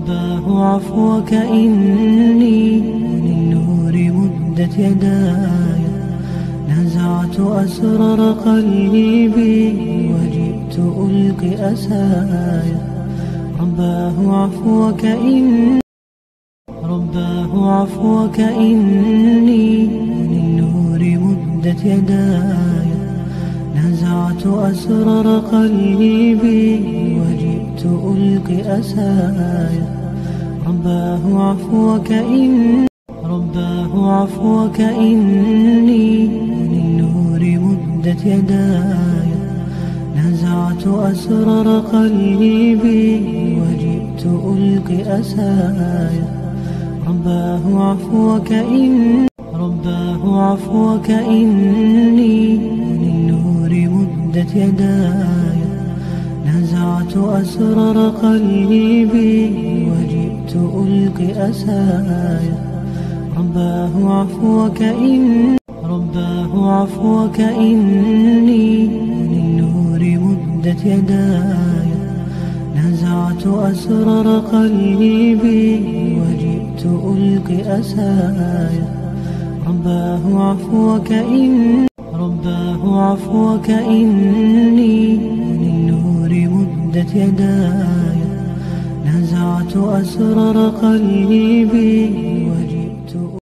رباه عفوك إني للنور مدت يداي، نزعت أسرار قلبي وجئت ألقي أسايا. رباه عفوك إني للنور مدت يداي، نزعت أسرار قلبي وجئت ألقي أسايا. رباه عفوك إني للنور مدت يداي، نزعت أسرار قلبي وجئت ألقي أسايا. رباه عفوك إني للنور مدت يداي، نزعت أسرار قلبي وجئت ألقي أسايا. رباه عفوك إني للنور مدت يداي، نزعت أسرار قلبي وجئت ألقي أسايا. رباه عفوك إني للنور مدت يداي، نزعت أسرار قلبي